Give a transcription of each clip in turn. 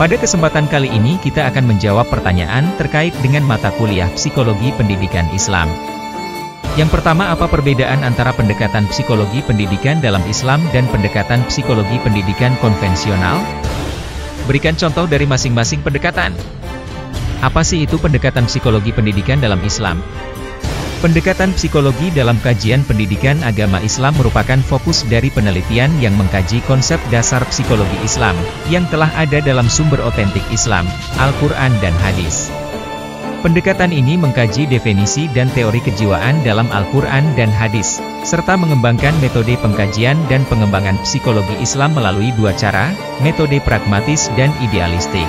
Pada kesempatan kali ini kita akan menjawab pertanyaan terkait dengan mata kuliah Psikologi Pendidikan Islam. Yang pertama, apa perbedaan antara pendekatan psikologi pendidikan dalam Islam dan pendekatan psikologi pendidikan konvensional? Berikan contoh dari masing-masing pendekatan. Apa sih itu pendekatan psikologi pendidikan dalam Islam? Pendekatan psikologi dalam kajian pendidikan agama Islam merupakan fokus dari penelitian yang mengkaji konsep dasar psikologi Islam, yang telah ada dalam sumber otentik Islam, Al-Quran dan Hadis. Pendekatan ini mengkaji definisi dan teori kejiwaan dalam Al-Quran dan Hadis, serta mengembangkan metode pengkajian dan pengembangan psikologi Islam melalui dua cara, metode pragmatis dan idealistik.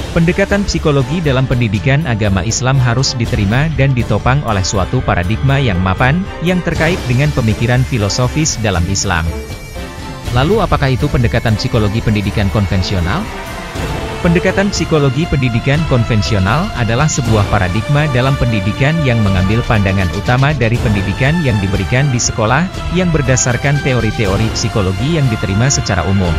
Pendekatan psikologi dalam pendidikan agama Islam harus diterima dan ditopang oleh suatu paradigma yang mapan, yang terkait dengan pemikiran filosofis dalam Islam. Lalu apakah itu pendekatan psikologi pendidikan konvensional? Pendekatan psikologi pendidikan konvensional adalah sebuah paradigma dalam pendidikan yang mengambil pandangan utama dari pendidikan yang diberikan di sekolah, yang berdasarkan teori-teori psikologi yang diterima secara umum.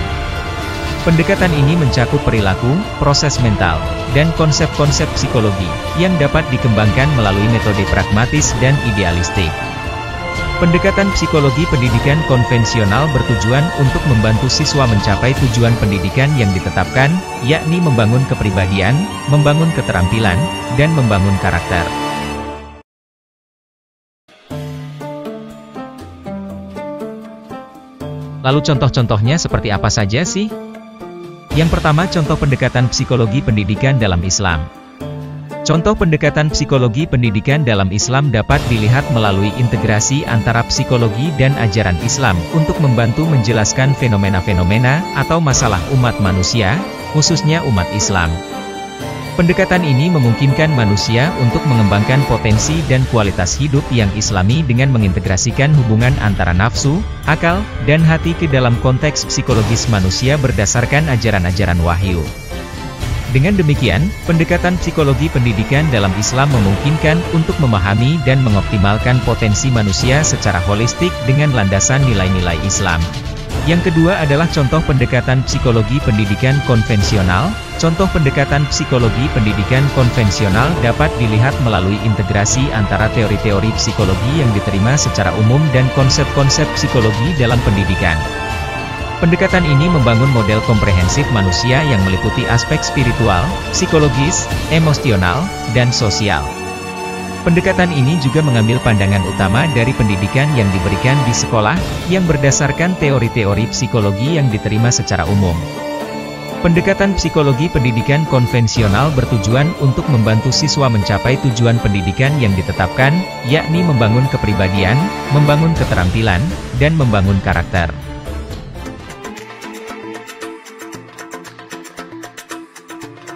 Pendekatan ini mencakup perilaku, proses mental, dan konsep-konsep psikologi, yang dapat dikembangkan melalui metode pragmatis dan idealistik. Pendekatan psikologi pendidikan konvensional bertujuan untuk membantu siswa mencapai tujuan pendidikan yang ditetapkan, yakni membangun kepribadian, membangun keterampilan, dan membangun karakter. Lalu contoh-contohnya seperti apa saja sih? Yang pertama, contoh pendekatan psikologi pendidikan dalam Islam. Contoh pendekatan psikologi pendidikan dalam Islam dapat dilihat melalui integrasi antara psikologi dan ajaran Islam untuk membantu menjelaskan fenomena-fenomena atau masalah umat manusia, khususnya umat Islam. Pendekatan ini memungkinkan manusia untuk mengembangkan potensi dan kualitas hidup yang islami dengan mengintegrasikan hubungan antara nafsu, akal, dan hati ke dalam konteks psikologis manusia berdasarkan ajaran-ajaran wahyu. Dengan demikian, pendekatan psikologi pendidikan dalam Islam memungkinkan untuk memahami dan mengoptimalkan potensi manusia secara holistik dengan landasan nilai-nilai Islam. Yang kedua adalah contoh pendekatan psikologi pendidikan konvensional. Contoh pendekatan psikologi pendidikan konvensional dapat dilihat melalui integrasi antara teori-teori psikologi yang diterima secara umum dan konsep-konsep psikologi dalam pendidikan. Pendekatan ini membangun model komprehensif manusia yang meliputi aspek spiritual, psikologis, emosional, dan sosial. Pendekatan ini juga mengambil pandangan utama dari pendidikan yang diberikan di sekolah, yang berdasarkan teori-teori psikologi yang diterima secara umum. Pendekatan psikologi pendidikan konvensional bertujuan untuk membantu siswa mencapai tujuan pendidikan yang ditetapkan, yakni membangun kepribadian, membangun keterampilan, dan membangun karakter.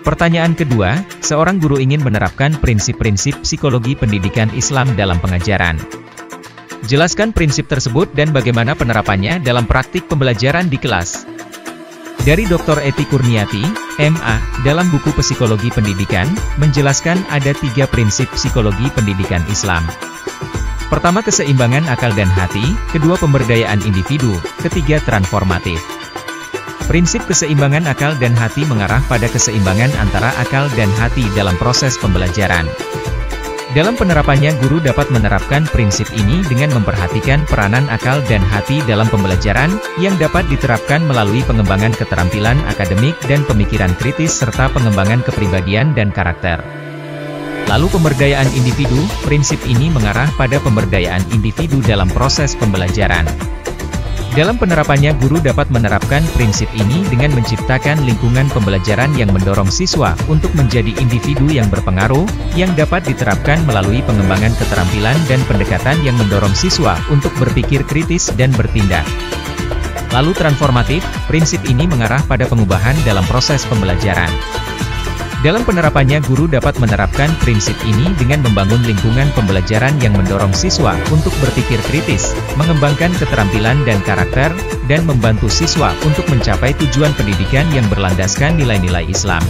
Pertanyaan kedua, seorang guru ingin menerapkan prinsip-prinsip psikologi pendidikan Islam dalam pengajaran. Jelaskan prinsip tersebut dan bagaimana penerapannya dalam praktik pembelajaran di kelas. Dari Dr. Eti Kurniati, MA, dalam buku Psikologi Pendidikan, menjelaskan ada 3 prinsip psikologi pendidikan Islam. Pertama, keseimbangan akal dan hati, kedua, pemberdayaan individu, ketiga, transformatif. Prinsip keseimbangan akal dan hati mengarah pada keseimbangan antara akal dan hati dalam proses pembelajaran. Dalam penerapannya, guru dapat menerapkan prinsip ini dengan memperhatikan peranan akal dan hati dalam pembelajaran, yang dapat diterapkan melalui pengembangan keterampilan akademik dan pemikiran kritis serta pengembangan kepribadian dan karakter. Lalu pemberdayaan individu, prinsip ini mengarah pada pemberdayaan individu dalam proses pembelajaran. Dalam penerapannya, guru dapat menerapkan prinsip ini dengan menciptakan lingkungan pembelajaran yang mendorong siswa untuk menjadi individu yang berpengaruh, yang dapat diterapkan melalui pengembangan keterampilan dan pendekatan yang mendorong siswa untuk berpikir kritis dan bertindak. Lalu transformatif, prinsip ini mengarah pada pengubahan dalam proses pembelajaran. Dalam penerapannya, guru dapat menerapkan prinsip ini dengan membangun lingkungan pembelajaran yang mendorong siswa untuk berpikir kritis, mengembangkan keterampilan dan karakter, dan membantu siswa untuk mencapai tujuan pendidikan yang berlandaskan nilai-nilai Islam.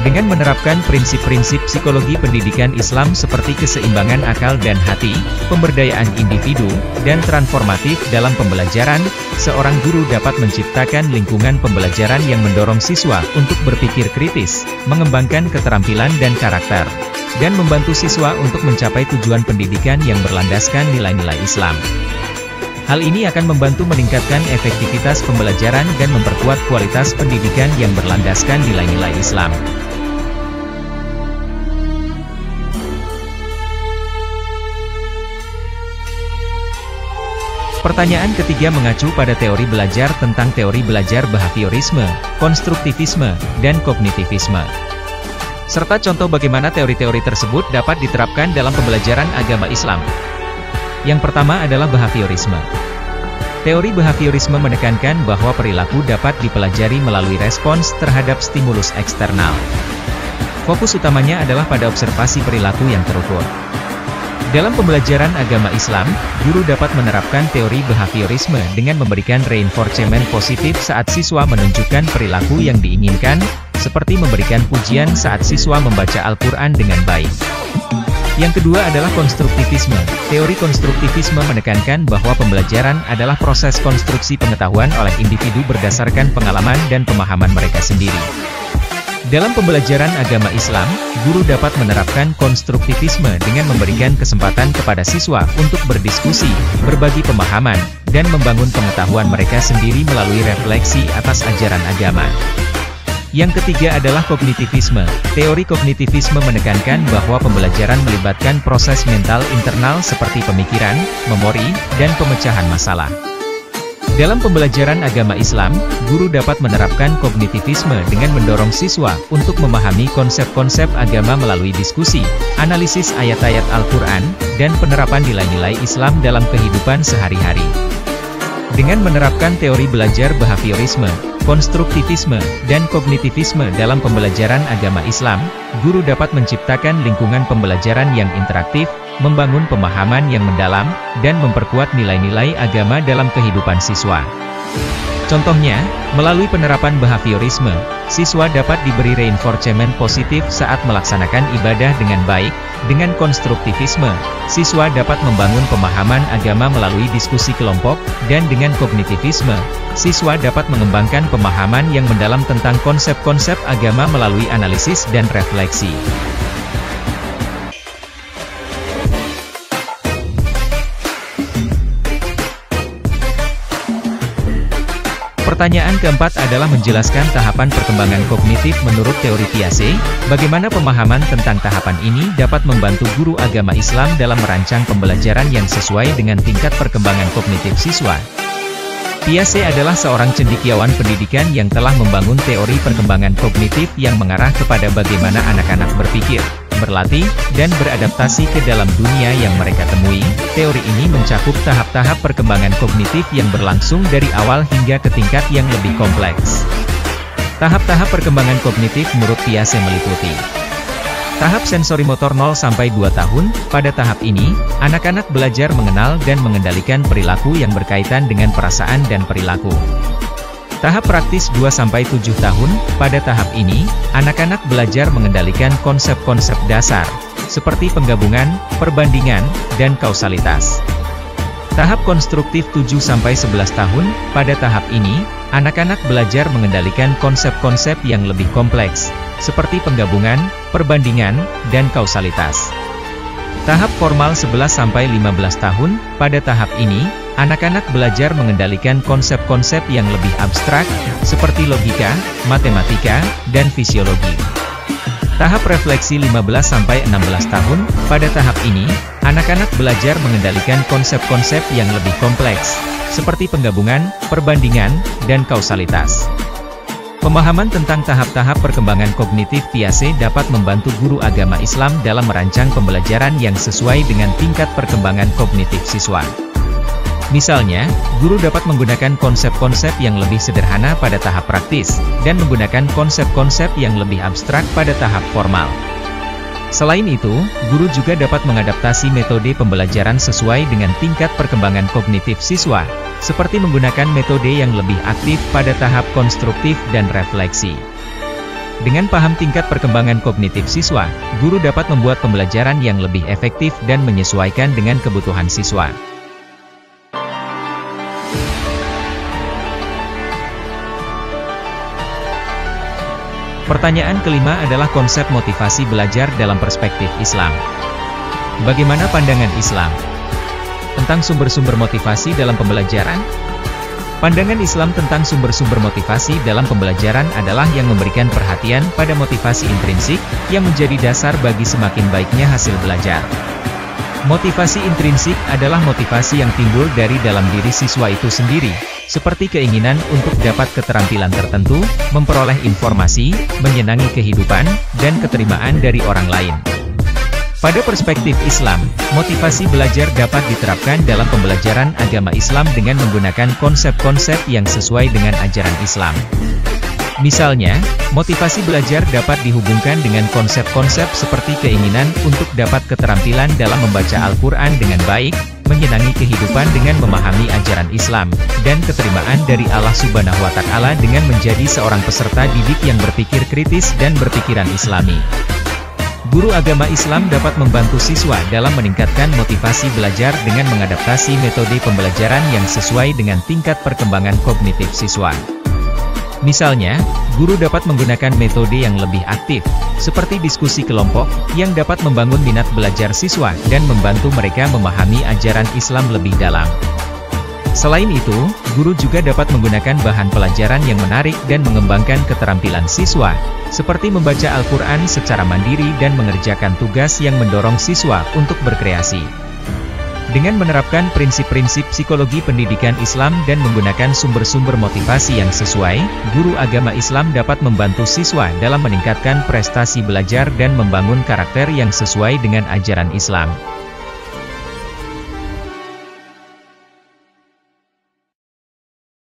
Dengan menerapkan prinsip-prinsip psikologi pendidikan Islam seperti keseimbangan akal dan hati, pemberdayaan individu, dan transformatif dalam pembelajaran, seorang guru dapat menciptakan lingkungan pembelajaran yang mendorong siswa untuk berpikir kritis, mengembangkan keterampilan dan karakter, dan membantu siswa untuk mencapai tujuan pendidikan yang berlandaskan nilai-nilai Islam. Hal ini akan membantu meningkatkan efektivitas pembelajaran dan memperkuat kualitas pendidikan yang berlandaskan nilai-nilai Islam. Pertanyaan ketiga mengacu pada teori belajar tentang teori belajar behaviorisme, konstruktivisme, dan kognitivisme, serta contoh bagaimana teori-teori tersebut dapat diterapkan dalam pembelajaran agama Islam. Yang pertama adalah behaviorisme. Teori behaviorisme menekankan bahwa perilaku dapat dipelajari melalui respons terhadap stimulus eksternal. Fokus utamanya adalah pada observasi perilaku yang terukur. Dalam pembelajaran agama Islam, guru dapat menerapkan teori behaviorisme dengan memberikan reinforcement positif saat siswa menunjukkan perilaku yang diinginkan, seperti memberikan pujian saat siswa membaca Al-Quran dengan baik. Yang kedua adalah konstruktivisme. Teori konstruktivisme menekankan bahwa pembelajaran adalah proses konstruksi pengetahuan oleh individu berdasarkan pengalaman dan pemahaman mereka sendiri. Dalam pembelajaran agama Islam, guru dapat menerapkan konstruktivisme dengan memberikan kesempatan kepada siswa untuk berdiskusi, berbagi pemahaman, dan membangun pengetahuan mereka sendiri melalui refleksi atas ajaran agama. Yang ketiga adalah kognitivisme. Teori kognitivisme menekankan bahwa pembelajaran melibatkan proses mental internal seperti pemikiran, memori, dan pemecahan masalah. Dalam pembelajaran agama Islam, guru dapat menerapkan kognitivisme dengan mendorong siswa untuk memahami konsep-konsep agama melalui diskusi, analisis ayat-ayat Al-Quran, dan penerapan nilai-nilai Islam dalam kehidupan sehari-hari. Dengan menerapkan teori belajar behaviorisme, konstruktivisme, dan kognitivisme dalam pembelajaran agama Islam, guru dapat menciptakan lingkungan pembelajaran yang interaktif, membangun pemahaman yang mendalam, dan memperkuat nilai-nilai agama dalam kehidupan siswa. Contohnya, melalui penerapan behaviorisme, siswa dapat diberi reinforcement positif saat melaksanakan ibadah dengan baik. Dengan konstruktivisme, siswa dapat membangun pemahaman agama melalui diskusi kelompok, dan dengan kognitivisme, siswa dapat mengembangkan pemahaman yang mendalam tentang konsep-konsep agama melalui analisis dan refleksi. Pertanyaan keempat adalah menjelaskan tahapan perkembangan kognitif menurut teori Piaget. Bagaimana pemahaman tentang tahapan ini dapat membantu guru agama Islam dalam merancang pembelajaran yang sesuai dengan tingkat perkembangan kognitif siswa. Piaget adalah seorang cendekiawan pendidikan yang telah membangun teori perkembangan kognitif yang mengarah kepada bagaimana anak-anak berpikir, berlatih, dan beradaptasi ke dalam dunia yang mereka temui. Teori ini mencakup tahap-tahap perkembangan kognitif yang berlangsung dari awal hingga ke tingkat yang lebih kompleks. Tahap-tahap perkembangan kognitif menurut Piaget meliputi tahap sensorimotor 0-2 tahun. Pada tahap ini, anak-anak belajar mengenal dan mengendalikan perilaku yang berkaitan dengan perasaan dan perilaku. Tahap praktis 2-7 tahun. Pada tahap ini, anak-anak belajar mengendalikan konsep-konsep dasar, seperti penggabungan, perbandingan, dan kausalitas. Tahap konstruktif 7-11 tahun. Pada tahap ini, anak-anak belajar mengendalikan konsep-konsep yang lebih kompleks, seperti penggabungan, perbandingan, dan kausalitas. Tahap formal 11-15 tahun. Pada tahap ini, anak-anak belajar mengendalikan konsep-konsep yang lebih abstrak, seperti logika, matematika, dan fisiologi. Tahap refleksi 15-16 tahun. Pada tahap ini, anak-anak belajar mengendalikan konsep-konsep yang lebih kompleks, seperti penggabungan, perbandingan, dan kausalitas. Pemahaman tentang tahap-tahap perkembangan kognitif Piaget dapat membantu guru agama Islam dalam merancang pembelajaran yang sesuai dengan tingkat perkembangan kognitif siswa. Misalnya, guru dapat menggunakan konsep-konsep yang lebih sederhana pada tahap praktis, dan menggunakan konsep-konsep yang lebih abstrak pada tahap formal. Selain itu, guru juga dapat mengadaptasi metode pembelajaran sesuai dengan tingkat perkembangan kognitif siswa, seperti menggunakan metode yang lebih aktif pada tahap konstruktif dan refleksi. Dengan paham tingkat perkembangan kognitif siswa, guru dapat membuat pembelajaran yang lebih efektif dan menyesuaikan dengan kebutuhan siswa. Pertanyaan kelima adalah konsep motivasi belajar dalam perspektif Islam. Bagaimana pandangan Islam tentang sumber-sumber motivasi dalam pembelajaran? Pandangan Islam tentang sumber-sumber motivasi dalam pembelajaran adalah yang memberikan perhatian pada motivasi intrinsik, yang menjadi dasar bagi semakin baiknya hasil belajar. Motivasi intrinsik adalah motivasi yang timbul dari dalam diri siswa itu sendiri, seperti keinginan untuk dapat keterampilan tertentu, memperoleh informasi, menyenangi kehidupan, dan keterimaan dari orang lain. Pada perspektif Islam, motivasi belajar dapat diterapkan dalam pembelajaran agama Islam dengan menggunakan konsep-konsep yang sesuai dengan ajaran Islam. Misalnya, motivasi belajar dapat dihubungkan dengan konsep-konsep seperti keinginan untuk dapat keterampilan dalam membaca Al-Quran dengan baik, menyenangi kehidupan dengan memahami ajaran Islam, dan keterimaan dari Allah Subhanahu wa Ta'ala dengan menjadi seorang peserta didik yang berpikir kritis dan berpikiran Islami. Guru agama Islam dapat membantu siswa dalam meningkatkan motivasi belajar dengan mengadaptasi metode pembelajaran yang sesuai dengan tingkat perkembangan kognitif siswa. Misalnya, guru dapat menggunakan metode yang lebih aktif, seperti diskusi kelompok, yang dapat membangun minat belajar siswa dan membantu mereka memahami ajaran Islam lebih dalam. Selain itu, guru juga dapat menggunakan bahan pelajaran yang menarik dan mengembangkan keterampilan siswa, seperti membaca Al-Quran secara mandiri dan mengerjakan tugas yang mendorong siswa untuk berkreasi. Dengan menerapkan prinsip-prinsip psikologi pendidikan Islam dan menggunakan sumber-sumber motivasi yang sesuai, guru agama Islam dapat membantu siswa dalam meningkatkan prestasi belajar dan membangun karakter yang sesuai dengan ajaran Islam.